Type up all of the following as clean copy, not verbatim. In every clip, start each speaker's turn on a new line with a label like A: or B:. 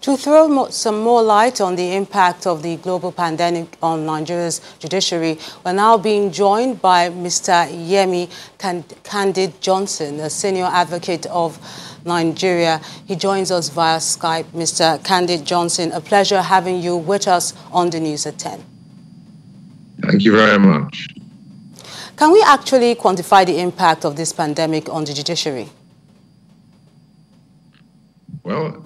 A: To throw some more light on the impact of the global pandemic on Nigeria's judiciary, we're now being joined by Mr. Yemi Candide-Johnson, a senior advocate of Nigeria. He joins us via Skype. Mr. Candide-Johnson, a pleasure having you with us on the News at 10.
B: Thank you very much.
A: Can we actually quantify the impact of this pandemic on the judiciary?
B: Well,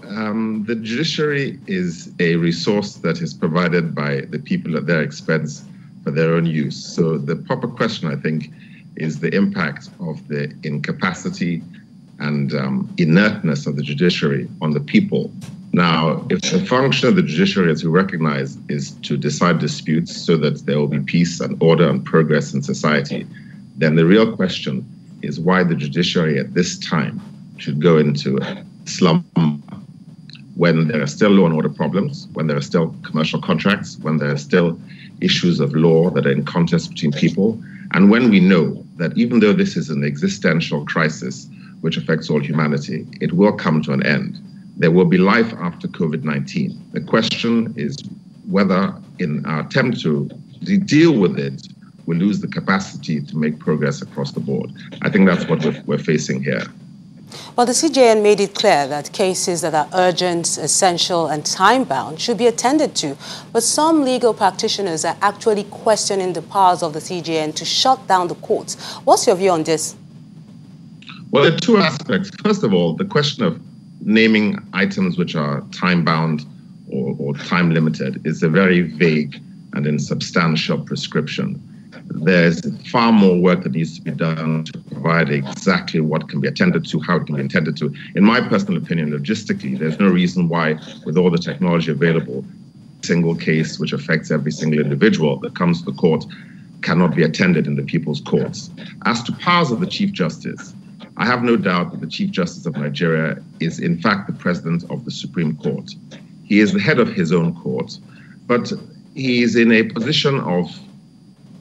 B: the judiciary is a resource that is provided by the people at their expense for their own use. So the proper question, I think, is the impact of the incapacity and inertness of the judiciary on the people. Now, if the function of the judiciary, as we recognize, is to decide disputes so that there will be peace and order and progress in society, then the real question is why the judiciary at this time should go into slumber when there are still law and order problems, when there are still commercial contracts, when there are still issues of law that are in contest between people, and when we know that even though this is an existential crisis which affects all humanity, it will come to an end. There will be life after COVID-19. The question is whether in our attempt to deal with it, we lose the capacity to make progress across the board. I think that's what we're facing here.
A: Well, the CJN made it clear that cases that are urgent, essential and time-bound should be attended to. But some legal practitioners are actually questioning the powers of the CJN to shut down the courts. What's your view on this?
B: Well, there are two aspects. First of all, the question of naming items which are time-bound or time-limited is a very vague and insubstantial prescription. There's far more work that needs to be done to provide exactly what can be attended to, how it can be attended to. In my personal opinion, logistically, there's no reason why, with all the technology available, a single case which affects every single individual that comes to the court cannot be attended in the people's courts. As to powers of the Chief Justice, I have no doubt that the Chief Justice of Nigeria is in fact the President of the Supreme Court. He is the head of his own court, but he is in a position of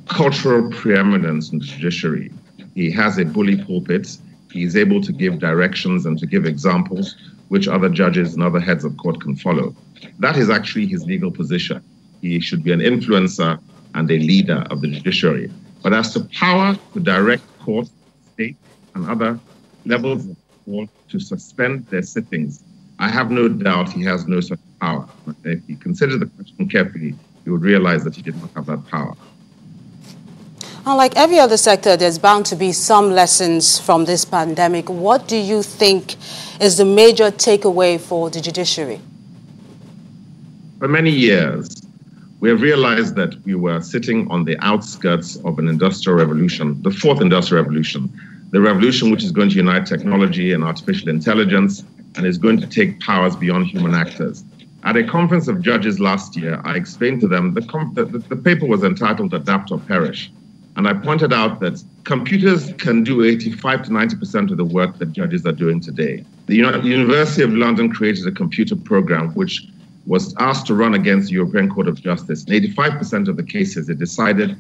B: cultural preeminence in the judiciary. He has a bully pulpit. He is able to give directions and to give examples which other judges and other heads of court can follow. That is actually his legal position. He should be an influencer and a leader of the judiciary. But as to power to direct courts, state, and other levels of court to suspend their sittings, I have no doubt he has no such power. But if he considered the question carefully, he would realize that he did not have that power.
A: Unlike every other sector, there's bound to be some lessons from this pandemic. What do you think is the major takeaway for the judiciary?
B: For many years, we have realized that we were sitting on the outskirts of an industrial revolution, the fourth industrial revolution, the revolution which is going to unite technology and artificial intelligence and is going to take powers beyond human actors. At a conference of judges last year, I explained to them the paper was entitled Adapt or Perish. And I pointed out that computers can do 85 to 90% of the work that judges are doing today. The University of London created a computer program which was asked to run against the European Court of Justice. And 85% of the cases, it decided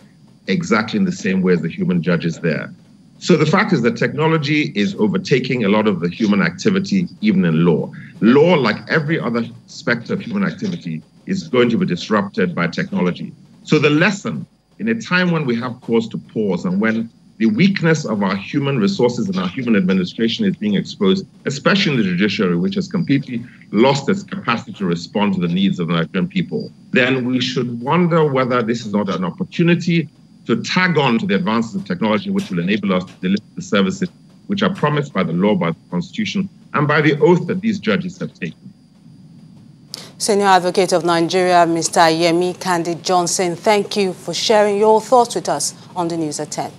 B: exactly in the same way as the human judges there. So the fact is that technology is overtaking a lot of the human activity, even in law. Law, like every other specter of human activity, is going to be disrupted by technology. So the lesson, in a time when we have cause to pause and when the weakness of our human resources and our human administration is being exposed, especially in the judiciary, which has completely lost its capacity to respond to the needs of the Nigerian people, then we should wonder whether this is not an opportunity to tag on to the advances of technology which will enable us to deliver the services which are promised by the law, by the Constitution, and by the oath that these judges have taken.
A: Senior Advocate of Nigeria, Mr. Yemi Candide-Johnson, thank you for sharing your thoughts with us on the News at 10.